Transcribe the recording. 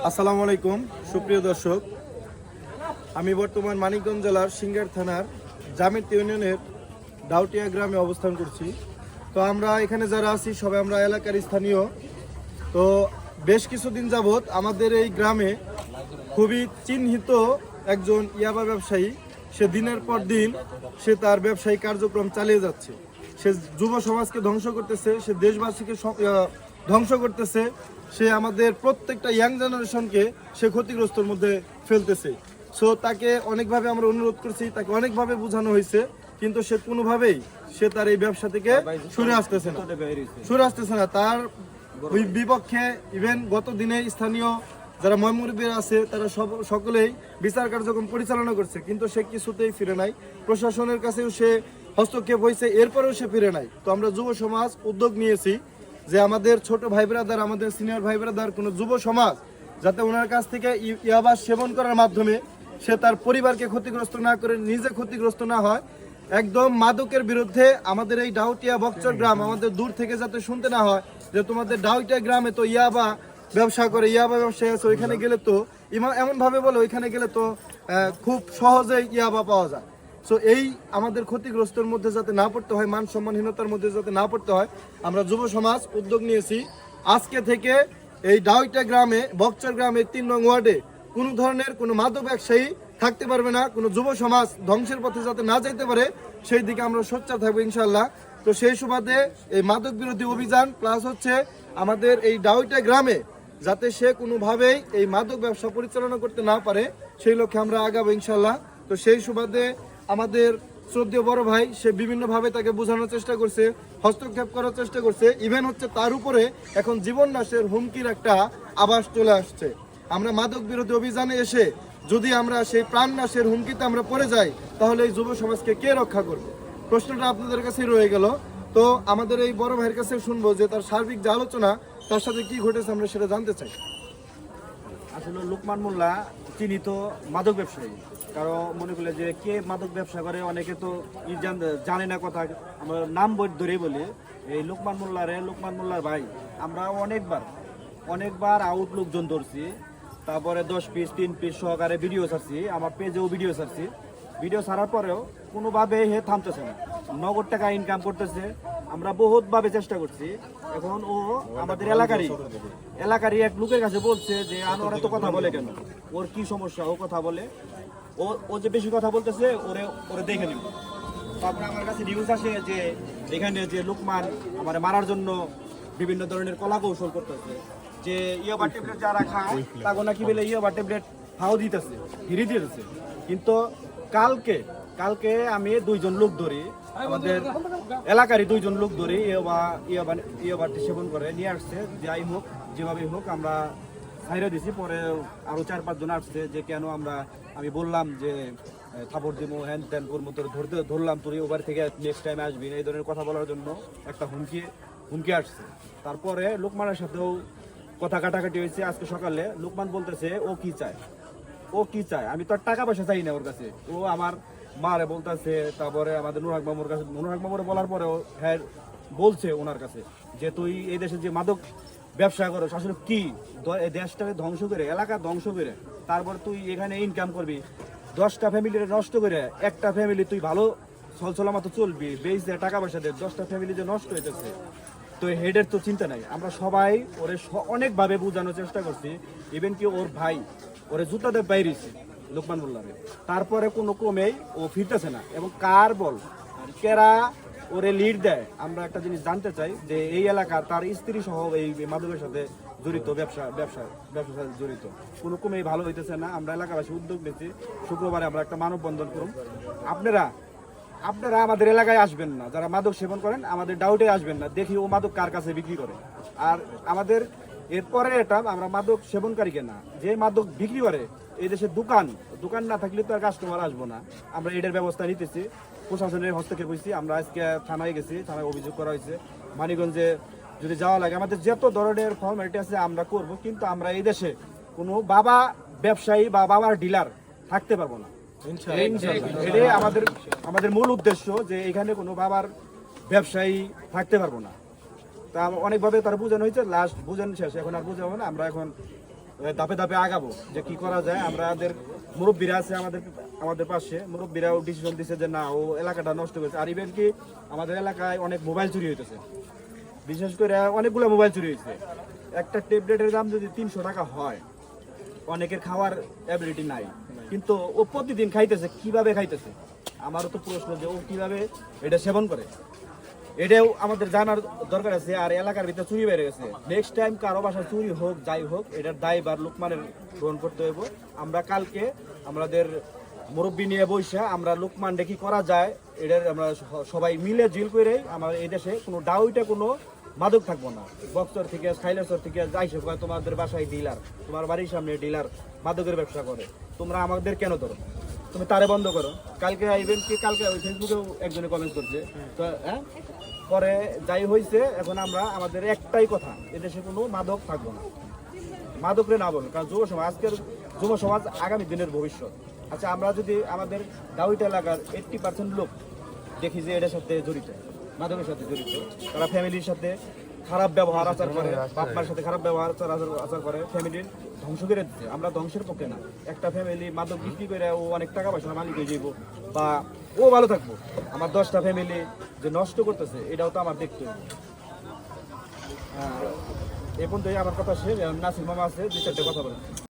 আসসালামু আলাইকুম সুপ্রিয় দর্শক, আমি বর্তমান মানিকগঞ্জ জেলার সিঙ্গার থানার জামিত ইউনিয়নের ডাউটিয়া গ্রামে অবস্থান করছি। তো আমরা এখানে যারা আছি সবাই আমরা এলাকার স্থানীয়। তো বেশ কিছুদিন যাবৎ আমাদের এই গ্রামে খুবই চিহ্নিত একজন ইয়াবা ব্যবসায়ী, সে দিনের পর দিন সে তার ব্যবসায়িক কার্যক্রম চালিয়ে যাচ্ছে। সে যুব সমাজকে ধ্বংস করতেছে, সে দেশবাসীকে ধ্বংস করতেছে, সে আমাদের প্রত্যেকটা ইয়াং জেনারেশনকে সে ক্ষতিগ্রস্তর মধ্যে ফেলতেছে। সো তাকে অনেকভাবে আমরা অনুরোধ করছি, তাকে অনেকভাবে বোঝানো হয়েছে, কিন্তু সে কোনোভাবেই সে তার এই ব্যবসা থেকে সরে আসতেছে না। তার বিপক্ষে ইভেন গত দিনে স্থানীয় যারা ময়মুরব্বী আছে তারা সকলেই বিচার কার্যক্রম পরিচালনা করছে, কিন্তু সে কিছুতেই ফিরে নাই। প্রশাসনের কাছেও সে হস্তক্ষেপ হয়েছে, এরপরেও সে ফিরে নাই। তো আমরা যুব সমাজ উদ্যোগ নিয়েছি যে আমাদের ছোট ভাই ব্রাদার, আমাদের সিনিয়র ভাই ব্রাদার, কোনো যুব সমাজ যাতে ওনার কাছ থেকে ইয়াবা সেবন করার মাধ্যমে সে তার পরিবারকে ক্ষতিগ্রস্ত না করে, নিজে ক্ষতিগ্রস্ত না হয়। একদম মাদকের বিরুদ্ধে আমাদের এই ডাউটিয়া বকচর গ্রাম, আমাদের দূর থেকে যাতে শুনতে না হয় যে তোমাদের ডাউটিয়া গ্রামে তো ইয়াবা ব্যবসা করে, ইয়াবা ব্যবসায়ী আছে, ওইখানে গেলে তো এমনভাবে বলে ওইখানে গেলে তো খুব সহজেই ইয়াবা পাওয়া যায়। সো এই আমাদের ক্ষতিগ্রস্তের মধ্যে যাতে না পড়তে হয়, মান সম্মানহীনতার মধ্যে যাতে না পড়তে হয়, আমরা যুব সমাজ উদ্যোগ নিয়েছি আজকে থেকে এই ডাউটিয়া গ্রামে, বকচর গ্রামে ৩ নং ওয়ার্ডে কোনো ধরনের কোনো মাদক ব্যবসায়ী থাকতে পারবে না। কোনো যুব সমাজ ধ্বংসের পথে যাতে না যেতে পারে সেই দিকে আমরা সোচ্চার থাকবো ইনশাল্লাহ। তো সেই সুবাদে এই মাদক বিরোধী অভিযান প্লাস হচ্ছে আমাদের এই ডাউটিয়া গ্রামে যাতে সে কোনোভাবেই এই মাদক ব্যবসা পরিচালনা করতে না পারে সেই লক্ষ্যে আমরা আগাবো ইনশাল্লাহ। তো সেই সুবাদে আমাদের শ্রদ্ধেয় বড় ভাই সে বিভিন্নভাবে তাকে বোঝানোর চেষ্টা করছে, হস্তক্ষেপ করার চেষ্টা করছে। ইভেন হচ্ছে তার উপরে এখন জীবন নাশের হুমকির একটা আভাস চলে আসছে। আমরা মাদক বিরোধী অভিযানে এসে যদি আমরা সেই প্রাণ নাশের হুমকিতে আমরা পড়ে যাই তাহলে এই যুব সমাজকে কে রক্ষা করবে? প্রশ্নটা আপনাদের কাছেই রয়ে গেল। তো আমাদের এই বড় ভাইয়ের কাছে শুনবো যে তার সার্বিক যে আলোচনা, তার সাথে কি ঘটেছে আমরা সেটা জানতে চাই। আসলে লোকমান মোল্লা চিহ্নিত মাদক ব্যবসায়ী। কারো মনে করলে যে কে মাদক ব্যবসা করে, অনেকে তো জানে না কথা। আমরা নাম ধরে বলি এই লোকমান মোল্লার ভাই আমরা অনেকবার আউট লোকজন ধরছি, তারপরে 10 পিস 3 পিস সহকারে ভিডিও ছাড়ছি, আমার পেজেও ভিডিও ছাড়ছি। ভিডিও ছাড়ার পরেও কোনোভাবে হে থামতেছে না, নগদ টাকা ইনকাম করতেছে। আমরা বহুতভাবে চেষ্টা করছি। এখন ও আমাদের এলাকারই এক লোকের কাছে বলছে যে আনোয়ার এত কথা বলে কেন, ওর কি সমস্যা, ও কথা বলে, ও যে বেশি কথা বলতেছে ওরে দেখে নিব। তারপরে আমার কাছে নিউজ আসে যে এখানে যে লোকমান আমার মারার জন্য বিভিন্ন ধরনের কলা কৌশল করতেছে, যে ইয়াবা ট্যাবলেট যারা খায় তাকে নাকি বলে ইয়াবা ট্যাবলেট হাও দিতেছে, হিরি দিতেছে। কিন্তু কালকে আমি 2 জন লোক ধরি, আমাদের এলাকারই 2 জন লোক ধরি ইয়াবা সেবন করে নিয়ে আসছে। যাই হোক, যেভাবে হোক আমরা ছাইরা দিছি। পরে আরো 4-5 জন আসছে যে কেন আমি বললাম যে থাপড় দিমো হ্যান ত্যান করবো, তোর ধরলাম, তোর ওভার থেকে নেক্সট টাইম আসবি না, এই ধরনের কথা বলার জন্য একটা হুমকি আসছে। তারপরে লোকমানের সাথেও কথা কাটাকাটি হয়েছে। আজকে সকালে লোকমান বলতেছে ও কি চায়, আমি তো আর টাকা পয়সা চাই না ওর কাছে। ও আমার মারে বলতেছে, তারপরে আমাদের নুরহাক মামুরে বলার পরেও হ্যাঁ বলছে ওনার কাছে যে তুই এই দেশে যে মাদক ব্যবসা করো আসলে কি, দেশটাকে ধ্বংস করে, এলাকা ধ্বংস করে, তারপর তুই এখানে ইনকাম করবি, 10টা ফ্যামিলি নষ্ট করে, একটা ফ্যামিলি তুই ভালো সলসলামতো চলবি, বেশ টাকা পয়সা দে, 10টা ফ্যামিলি যে নষ্ট হইতেছে, তো হেডের তো চিন্তা নাই। আমরা সবাই ওরে অনেকভাবে বোঝানোর চেষ্টা করছি। ইভেন কি ওর ভাই ওরে জুতাতে বাইরেছি লোকমান মোল্লারে, তারপরে কোনো ক্রমেই ও ফিরতেছে না। এবং কার বল কেরা ওরে লিড দেয়, আমরা একটা জিনিস জানতে চাই যে এই এলাকা তার স্ত্রী সহ এই মাদকের সাথে জড়িত, ব্যবসার সাথে জড়িত, কোনো ক্রমেই ভালো হইতেছে না। আমরা এলাকাবাসী উদ্যোগ নিয়েছি, শুক্রবারে আমরা একটা মানববন্ধন করুন। আপনারা আমাদের এলাকায় আসবেন না, যারা মাদক সেবন করেন আমাদের ডাউটে আসবেন না, দেখি ও মাদক কার কাছে বিক্রি করে। আর আমাদের এরপরে এটা আমরা মাদক সেবনকারীকে না, যে মাদক বিক্রি করে এই দেশে দোকান না থাকলে তো আর কাস্টমার আসবো না। আমরা এটার ব্যবস্থা নিতেছি, প্রশাসনের হস্তক্ষেপ হয়েছি। আমরা আজকে থানায় গেছি, থানায় অভিযোগ করা হয়েছে। মানিকগঞ্জে যদি যাওয়া লাগে, আমাদের যত ধরনের ফর্মালিটি আছে আমরা করব, কিন্তু আমরা এই দেশে কোনো বাবা ব্যবসায়ী বা বাবার ডিলার থাকতে পারবো না। এটাই আমাদের মূল উদ্দেশ্য, যে এখানে কোনো বাবার ব্যবসায়ী থাকতে পারবো না। তা অনেকভাবে তারা বোঝানো হয়েছে, লাস্ট বোঝানো শেষ, এখন আর বোঝাবো না। আমরা এখন ধাপে ধাপে আগাবো যে কি করা যায়। আমাদের মুরব্বীরা আছে আমাদের পাশে, মুরব্বীরাও ডিসিশন দিচ্ছে যে না ও এলাকাটা নষ্ট করেছে। আর ইভেন কি আমাদের এলাকায় অনেক মোবাইল চুরি হইতেছে, বিশেষ করে অনেকগুলো মোবাইল চুরি হয়েছে। একটা ট্যাবলেটের দাম যদি 300 টাকা হয়, অনেকের খাওয়ার অ্যাবিলিটি নাই, কিন্তু ও প্রতিদিন খাইতেছে। কিভাবে খাইতেছে আমারও তো প্রশ্ন যে ও কিভাবে এটা সেবন করে, এটাও আমাদের জানার দরকার আছে। আর এলাকার ভিতরে চুরি বেড়ে গেছে, নেক্সট টাইম কারো বাসায় চুরি হোক যাই হোক এটার দায়ভার লোকমানের গ্রহণ করতে হইব। আমরা কালকে আমাদের মুরব্বী নিয়ে বসে আমরা লোকমানটা কি করা যায় এটার আমরা সবাই মিলে জিল করে আমার এই দেশে কোনো ডাউইটা কোনো মাদক থাকবো না। বক্সর থেকে সাইলেন্সর থেকে যাইছে কয় তোমাদের বাসায় ডিলার, তোমার বাড়ির সামনে ডিলার মাদকের ব্যবসা করে, তোমরা আমাদের কেন ধরো, তুমি তারে বন্ধ করো। কালকে ইভেন কি কালকে ওই ফেসবুকেও একজনে কমেন্ট করছে, তো হ্যাঁ পরে যাই হয়েছে। এখন আমরা আমাদের একটাই কথা, এদেশে কোনো মাদক থাকবো না, মাদকরে না বলুন, কারণ যুব সমাজ আজকের যুব সমাজ আগামী দিনের ভবিষ্যৎ। আচ্ছা আমরা যদি আমাদের দাউইট এলাকার 80% লোক দেখি যে এটার সাথে জড়িত, মাদকের সাথে জড়িত, তারা ফ্যামিলির সাথে খারাপ ব্যবহার আচার করে, বাপ মার সাথে খারাপ ব্যবহার আচার করে, ফ্যামিলির ধ্বংস করে দিচ্ছে। আমরা ধ্বংসের পক্ষে না। একটা ফ্যামিলি মাদক বিক্রি করে ও অনেক টাকা পয়সা মালিক হয়ে যাবো বা ও ভালো থাকবো, আমার 10টা ফ্যামিলি যে নষ্ট করতেছে এটাও তো আমার দেখতে হবে। এ পর্যন্তই আমার কথা শেষ। নাসির মামা আছে, 2-4টে কথা বলেন।